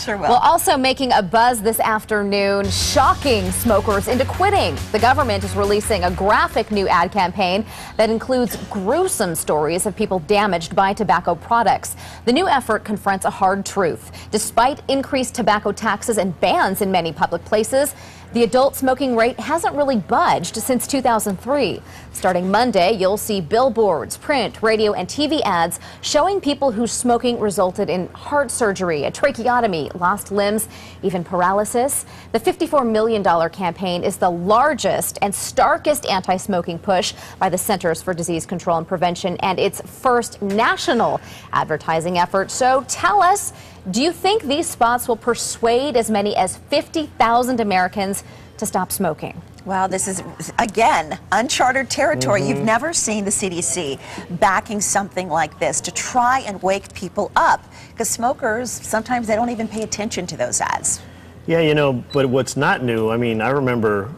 Sure will. Well, also making a buzz this afternoon, shocking smokers into quitting. The government is releasing a graphic new ad campaign that includes gruesome stories of people damaged by tobacco products. The new effort confronts a hard truth. Despite increased tobacco taxes and bans in many public places, the adult smoking rate hasn't really budged since 2003. Starting Monday, you'll see billboards, print, radio, and TV ads showing people whose smoking resulted in heart surgery, a tracheotomy, lost limbs, even paralysis. The $54 million campaign is the largest and starkest anti-smoking push by the Centers for Disease Control and Prevention, and its first national advertising effort. So tell us, do you think these spots will persuade as many as 50,000 Americans to stop smoking? Well, this is, again, uncharted territory. You've never seen the CDC backing something like this to try and wake people up, because smokers, sometimes they don't even pay attention to those ads. Yeah, you know, but what's not new, I mean, I remember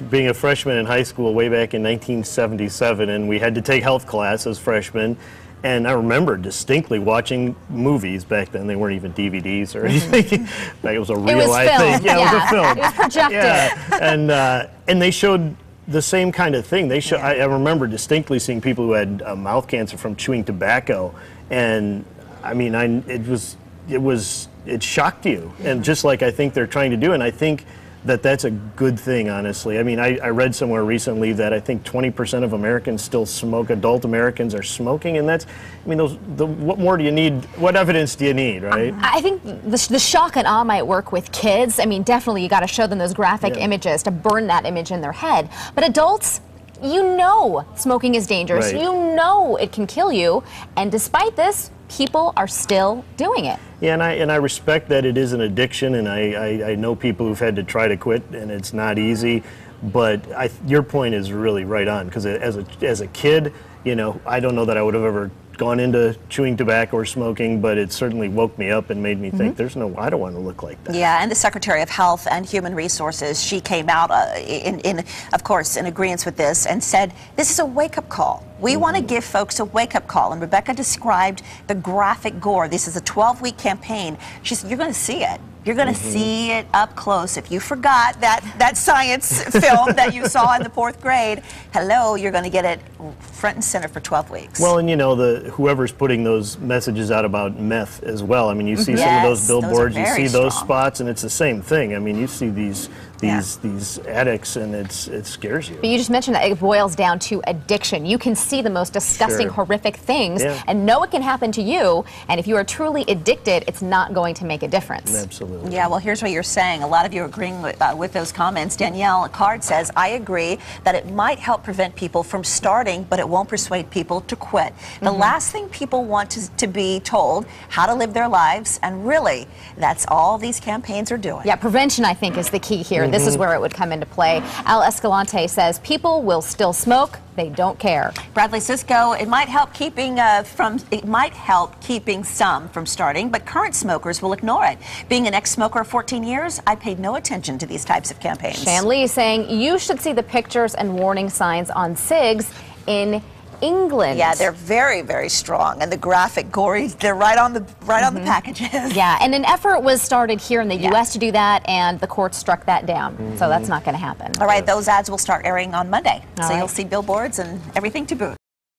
being a freshman in high school way back in 1977, and we had to take health class as freshmen. And I remember distinctly watching movies back then. They weren't even DVDs or anything. Like it was a real life thing. Yeah, it was a film. It was projected. Yeah. And they showed the same kind of thing. They show. I remember distinctly seeing people who had mouth cancer from chewing tobacco, and I mean, it shocked you, and just like I think they're trying to do, and I think that's a good thing, honestly. I mean, I read somewhere recently that I think 20% of Americans still smoke. Adult Americans are smoking, and that's, I mean, what more do you need? What evidence do you need, right? I think the shock and awe might work with kids. I mean, definitely you got to show them those graphic images to burn that image in their head. But adults, you know smoking is dangerous. Right. You know it can kill you, and despite this, people are still doing it. Yeah, and I respect that it is an addiction, and I know people who've had to try to quit, and it's not easy. But your point is really right on, because as a kid, you know, I don't know that I would have ever gone into chewing tobacco or smoking, but it certainly woke me up and made me think, I don't want to look like that. Yeah, and the Secretary of Health and Human Resources, she came out, of course, in agreement with this and said, this is a wake-up call. We want to give folks a wake-up call. And Rebecca described the graphic gore. This is a 12-week campaign. She said, you're going to see it. You're going to see it up close. If you forgot that science film that you saw in the 4th grade, hello, you're going to get it front and center for 12 weeks. Well, and you know, whoever's putting those messages out about meth as well. I mean, you see some of those billboards, you see those spots, and it's the same thing. I mean, you see these addicts, and it scares you. But you just mentioned that it boils down to addiction. You can see the most disgusting, horrific things and know it can happen to you. And if you are truly addicted, it's not going to make a difference. Absolutely. Yeah, well, here's what you're saying. A lot of you are agreeing with those comments. Danielle Card says, I agree that it might help prevent people from starting, but it won't persuade people to quit. The last thing people want to be told how to live their lives, and really, that's all these campaigns are doing. Yeah, prevention, I think, is the key here. This is where it would come into play. Al Escalante says people will still smoke. They don't care. Bradley Cisco, it might help keeping some from starting, but current smokers will ignore it. Being an ex-smoker of 14 years, I paid no attention to these types of campaigns. Shan Lee saying you should see the pictures and warning signs on cigs in England. Yeah, they're very, very strong, and the graphic, gory, they're right on the packages. Yeah, and an effort was started here in the U.S. to do that, and the court struck that down. So that's not going to happen. All right, those ads will start airing on Monday, so you'll see billboards and everything to boot.